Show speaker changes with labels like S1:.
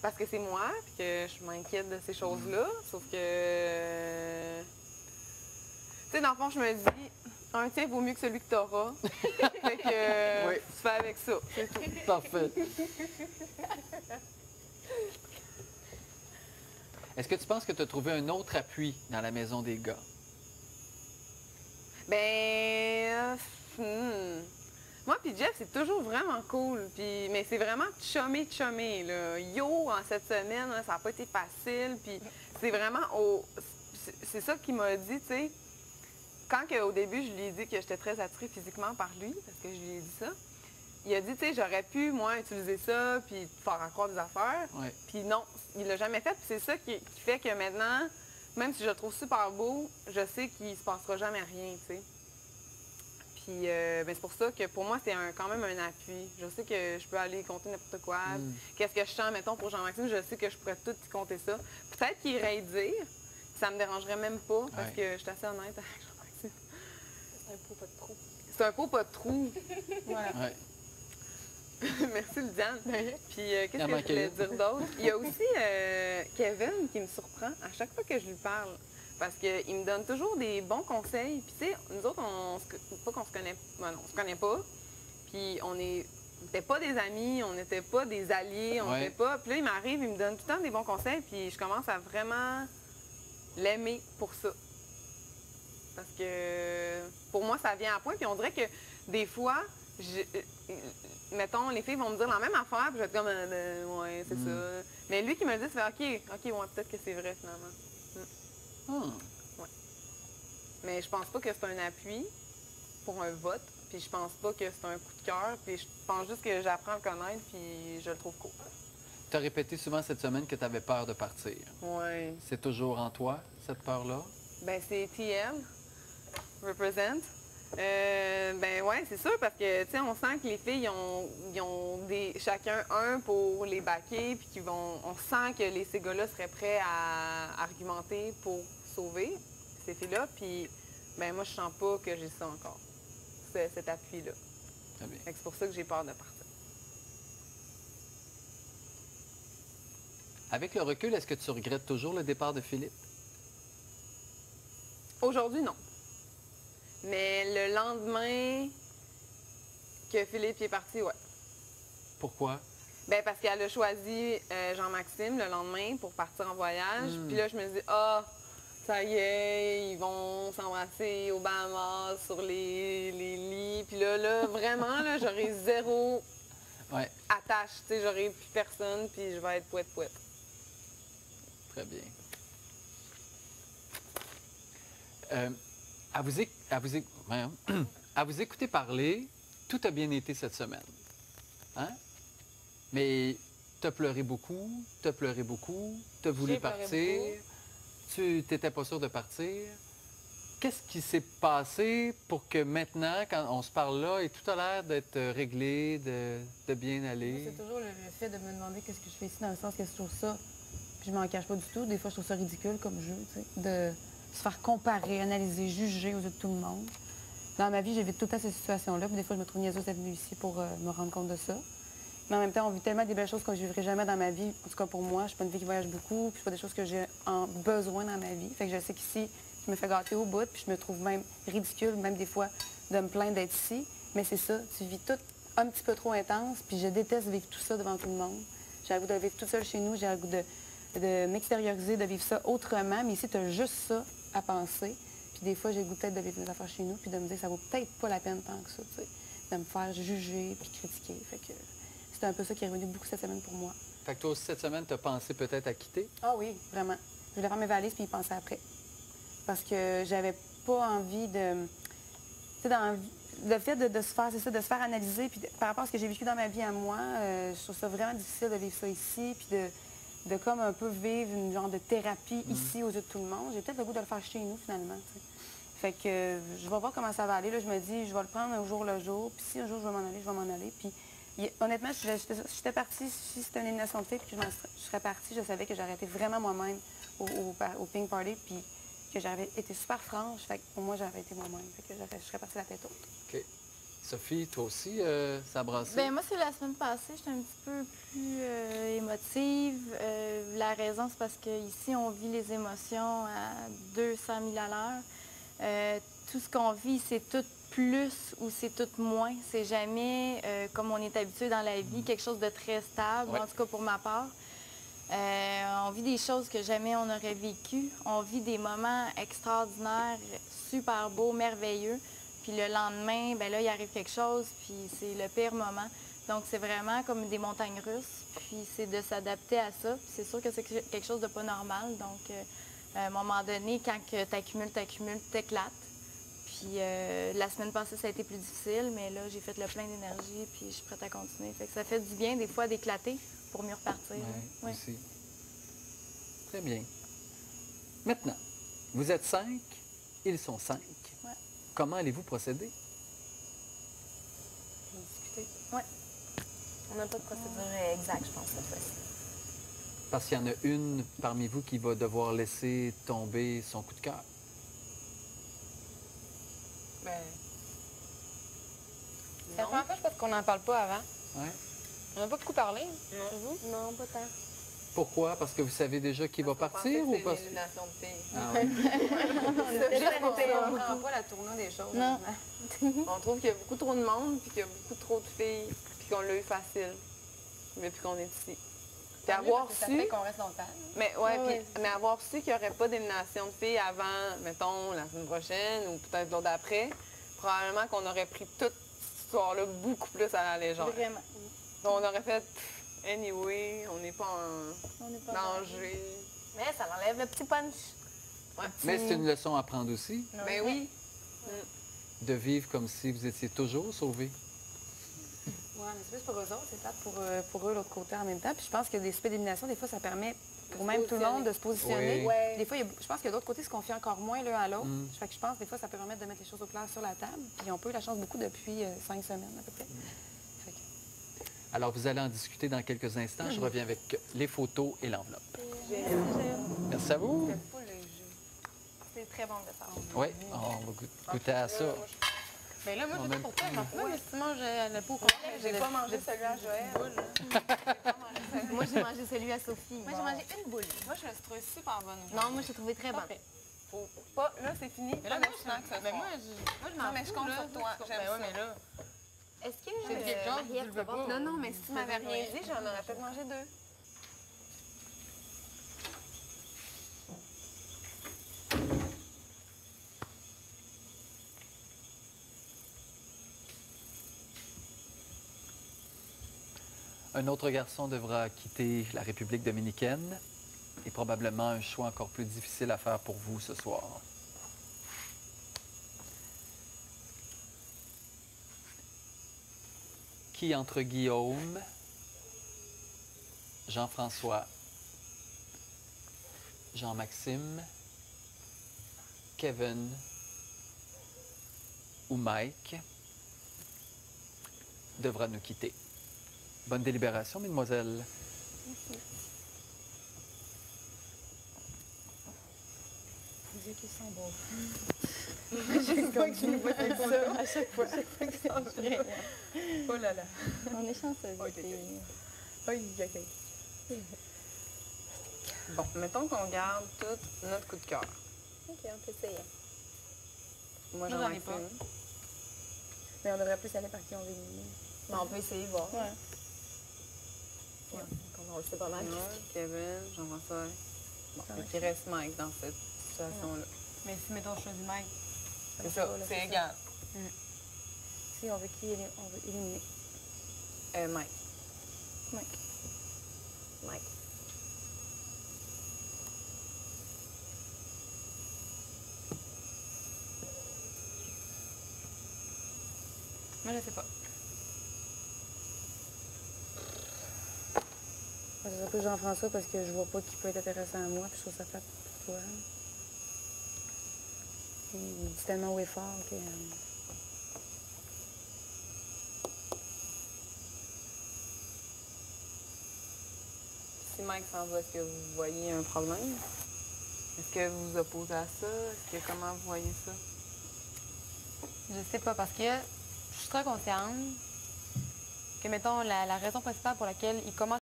S1: parce que c'est moi, puis que je m'inquiète de ces choses-là. Sauf que... Tu sais, dans le fond, je me dis, un tien vaut mieux que celui que tu auras. Fait que
S2: Oui.
S1: tu fais avec ça, c'est tout.
S2: Parfait. Est-ce que tu penses que tu as trouvé un autre appui dans la maison des gars?
S1: Ben... Moi puis Jeff, c'est toujours vraiment cool. Puis, mais c'est vraiment chumé, là. Yo, en cette semaine, là, ça n'a pas été facile. Puis c'est vraiment c'est ça qu'il m'a dit, tu sais. Quand au début, je lui ai dit que j'étais très attirée physiquement par lui, parce que je lui ai dit ça, il a dit, tu sais, j'aurais pu, moi, utiliser ça, puis faire croire des affaires.
S2: Ouais.
S1: Puis non, il l'a jamais fait. Puis c'est ça qui fait que maintenant, même si je le trouve super beau, je sais qu'il se passera jamais rien, tu sais. Puis ben, c'est pour ça que pour moi, c'est quand même un appui. Je sais que je peux aller compter n'importe quoi. Qu'est-ce que je sens, mettons, pour Jean-Maxime, je sais que je pourrais tout y compter ça. Peut-être qu'il irait y dire, ça me dérangerait même pas, parce que je suis assez honnête avec Jean-Maxime.
S3: C'est un pot, pas de trou.
S1: C'est un pot, pas de trou.
S3: Voilà.
S2: Ouais.
S1: Merci, Lydiane. Puis qu'est-ce
S2: en
S1: que je
S2: manquait
S1: voulais
S2: une.
S1: dire d'autre? Il y a aussi Kevin qui me surprend à chaque fois que je lui parle. Parce qu'il me donne toujours des bons conseils. Puis tu sais, nous autres, pas qu'on se connaît... Ben non, on se connaît pas. Puis on n'était pas des amis, on n'était pas des alliés, on n'était pas... Puis là, il m'arrive, il me donne tout le temps des bons conseils. Puis je commence à vraiment l'aimer pour ça. Parce que pour moi, ça vient à point. Puis on dirait que des fois, mettons, les filles vont me dire la même affaire, puis je vais être comme, ouais, c'est ça. Mais lui qui me le dit, ça fait, OK, ouais, peut-être que c'est vrai finalement. Ouais. Mais je pense pas que c'est un appui pour un vote, puis je pense pas que c'est un coup de cœur, puis je pense juste que j'apprends à le connaître, puis je le trouve cool.
S2: Tu as répété souvent cette semaine que tu avais peur de partir.
S1: Ouais.
S2: C'est toujours en toi, cette peur-là?
S1: Ben c'est TL, represent. Ben ouais, c'est sûr, parce que, tu sais, on sent que les filles, ils ont chacun un pour les baquer, puis on sent que ces gars-là seraient prêts à argumenter pour sauver ces filles-là, puis, ben moi, je sens pas que j'ai ça encore, cet appui-là.
S2: Très bien.
S1: Fait que c'est pour ça que j'ai peur de partir.
S2: Avec le recul, est-ce que tu regrettes toujours le départ de Philippe?
S1: Aujourd'hui, non. Mais le lendemain que Philippe est parti, ouais.
S2: Pourquoi?
S1: Ben parce qu'elle a choisi Jean-Maxime le lendemain pour partir en voyage. Puis là, je me dis, ça y est, ils vont s'embrasser au Bahamas, sur les lits. Puis là, vraiment, là, j'aurai zéro attache. Tu sais, j'aurai plus personne, puis je vais être pouette-pouette.
S2: Très bien. À vous écouter parler, tout a bien été cette semaine. Hein? Mais tu as pleuré beaucoup, tu as voulu partir, tu n'étais pas sûr de partir. Qu'est-ce qui s'est passé pour que maintenant, quand on se parle là, et tout a l'air d'être réglé, de bien aller?
S3: C'est toujours le fait de me demander qu'est-ce que je fais ici, dans le sens que je trouve ça, puis je m'en cache pas du tout, des fois je trouve ça ridicule comme jeu, tu sais, de se faire comparer, analyser, juger aux yeux de tout le monde. Dans ma vie, j'évite tout le temps ces situations-là, puis des fois je me trouve niaiseuse d'être venue ici pour me rendre compte de ça. Mais en même temps, on vit tellement des belles choses que je ne vivrai jamais dans ma vie. En tout cas, pour moi, je suis pas une fille qui voyage beaucoup, puis c'est pas des choses que j'ai besoin dans ma vie. Fait que je sais qu'ici, je me fais gâter au bout, puis je me trouve même ridicule, même des fois, de me plaindre d'être ici. Mais c'est ça, tu vis tout un petit peu trop intense, puis je déteste vivre tout ça devant tout le monde. J'ai le goût de vivre tout seul chez nous, j'ai le goût de m'extérioriser, de vivre ça autrement. Mais ici, tu as juste ça à penser. Puis des fois, j'ai le goût peut-être de vivre mes affaires chez nous, puis de me dire que ça vaut peut-être pas la peine tant que ça, tu sais, de me faire juger puis critiquer. Fait que c'est un peu ça qui est revenu beaucoup cette semaine pour moi.
S2: Fait que toi aussi, cette semaine, tu as pensé peut-être à quitter?
S3: Ah oui, vraiment. Je voulais faire mes valises puis y penser après. Parce que j'avais pas envie de... Tu sais, le fait de se faire, c'est ça, de se faire analyser, puis par rapport à ce que j'ai vécu dans ma vie à moi, je trouve ça vraiment difficile de vivre ça ici, puis de comme un peu vivre une genre de thérapie ici aux yeux de tout le monde. J'ai peut-être le goût de le faire chez nous, finalement, tu sais. Fait que je vais voir comment ça va aller. Là, je me dis, je vais le prendre un jour le jour, puis si un jour je vais m'en aller, je vais m'en aller. Puis honnêtement, si j'étais partie, si c'était une élimination de filles, puis que je serais partie, je savais que j'aurais été vraiment moi-même au Pink Party, puis que j'avais été super franche. Fait que pour moi, j'aurais été moi-même. Fait que je serais partie la tête haute.
S2: OK. Sophie, toi aussi, ça a brassé?
S4: Bien, moi, c'est la semaine passée. J'étais un petit peu plus émotive. impulsive. La raison, c'est parce qu'ici, on vit les émotions à 200 000 à l'heure. Tout ce qu'on vit, c'est tout plus ou c'est tout moins. C'est jamais, comme on est habitué dans la vie, quelque chose de très stable,
S2: Ouais.
S4: en tout cas pour ma part. On vit des choses que jamais on aurait vécues. On vit des moments extraordinaires, super beaux, merveilleux. Puis le lendemain, ben là, il arrive quelque chose, puis c'est le pire moment. Donc, c'est vraiment comme des montagnes russes. Puis c'est de s'adapter à ça. Puis c'est sûr que c'est quelque chose de pas normal. Donc, à un moment donné, quand t'accumules, t'éclates. Puis la semaine passée, ça a été plus difficile, mais là, j'ai fait le plein d'énergie, puis je suis prête à continuer. Fait que ça fait du bien, des fois, d'éclater pour mieux repartir.
S2: Oui,
S4: Ouais.
S2: aussi. Très bien. Maintenant, vous êtes 5, ils sont 5.
S4: Ouais.
S2: Comment allez-vous procéder?
S5: Discuter.
S4: Ouais.
S5: On n'a pas de procédure exacte, je pense, cette fois-ci.
S2: Parce qu'il y en a une parmi vous qui va devoir laisser tomber son coup de cœur.
S1: Ben,
S5: C'est la
S1: non.
S5: première fois, je pense qu'on n'en parle pas avant.
S2: Ouais.
S5: On n'a pas beaucoup parlé.
S1: Non.
S5: Vous? Non, pas tant.
S2: Pourquoi? Parce que vous savez déjà qui va
S1: Parce qu'on
S2: partir
S1: pensait
S2: ou
S1: que
S2: parce
S1: c'était
S2: que...
S1: une élimination de filles.
S2: Ah ouais.
S1: Juste
S3: On
S1: pour ça.
S3: comprend pas la tournure des choses.
S4: Non.
S1: On trouve qu'il y a beaucoup trop de monde, puis qu'il y a beaucoup trop de filles, puis qu'on l'a eu facile depuis qu'on est ici. Puis avoir
S5: Ça
S1: su,
S5: fait qu'on reste longtemps.
S1: mais mais avoir su qu'il n'y aurait pas d'élimination de filles avant, mettons, la semaine prochaine ou peut-être l'autre d'après, probablement qu'on aurait pris toute cette histoire-là beaucoup plus à la légère.
S4: Vraiment.
S1: Donc, on aurait fait, anyway, on n'est pas en
S4: On n'est pas
S1: danger.
S5: Mais ça enlève le petit punch.
S1: Ouais.
S2: Mais c'est une leçon à prendre aussi,
S1: Ben oui.
S2: de vivre comme si vous étiez toujours sauvés.
S3: Oui, mais c'est plus pour eux autres, c'est plate pour eux l'autre côté en même temps. Puis je pense que des soupers d'élimination, des fois, ça permet pour même tout le monde de se positionner.
S2: Oui.
S5: Ouais.
S3: Des fois, je pense que de l'autre côté se confient encore moins l'un à l'autre.
S2: Mm.
S3: Fait que je pense que des fois, ça peut permettre de mettre les choses au clair sur la table. Puis on peut eu la chance beaucoup depuis 5 semaines à peu près. Fait que-
S2: Alors, vous allez en discuter dans quelques instants. Je reviens avec les photos et l'enveloppe. Merci à vous.
S4: C'est très bon de faire.
S2: Oui, on va goûter à ça.
S5: Mais là, moi,
S2: On
S5: je sais
S2: aime-
S5: pas pourquoi, mais pourquoi si tu manges le pot complet?
S1: J'ai pas mangé celui à Joël.
S4: Moi, j'ai mangé celui à Sophie.
S5: Moi, j'ai mangé une boule.
S1: Moi, je l'ai trouvé super bonne.
S4: Non, moi, je l'ai trouvé très bonne.
S5: Parfait.
S1: Faut pas, là, c'est fini.
S5: Mais là,
S1: Pas
S5: moi,
S1: de snack ce
S5: mais
S1: soir.
S5: moi, je m'en
S1: Non, mais je
S5: fous,
S1: compte
S5: là.
S1: sur toi. J'aime
S5: Ben
S1: ça.
S5: ouais, mais là...
S4: Est-ce que
S5: C'est quelque chose, tu le veux pas.
S1: Non, non, mais si tu m'avais rien dit, j'en aurais peut-être mangé 2.
S2: Un autre garçon devra quitter la République dominicaine et probablement un choix encore plus difficile à faire pour vous ce soir. Qui entre Guillaume, Jean-François, Jean-Maxime, Kevin ou Mike devra nous quitter? Bonne délibération, mesdemoiselles.
S3: Les yeux qui sont beaux.
S4: à chaque fois.
S5: Oh là là.
S4: On est chanceux.
S1: Bon, mettons qu'on garde tout notre coup de cœur.
S5: OK, on peut essayer.
S1: Moi,
S5: Moi,
S1: j'en
S5: j'en ai
S1: ai
S5: pas.
S1: une.
S3: Mais on devrait plus aller par qui on veut éliminer.
S5: Mais on peut essayer de voir.
S4: Ouais.
S5: On le sait pas mal.
S1: Moi, Kevin, Jean-François. Bon, et qu'il reste Mike dans cette situation-là.
S5: Mais si, mettons, je choisis Mike.
S1: C'est ça, c'est égal.
S3: Si on veut on veut éliminer.
S1: Mike.
S5: Mike.
S4: Moi, je sais pas.
S3: Moi, ce serait plus Jean-François parce que je vois pas qui peut être intéressant à moi, puis je trouve ça plate pour toi. Il dit tellement haut et fort que.
S1: Si Mike s'en va, est-ce que vous voyez un problème? Est-ce que vous vous opposez à ça? Est-ce que comment vous voyez ça?
S5: Je sais pas, parce que je suis très consciente que, mettons, la raison principale pour laquelle il commence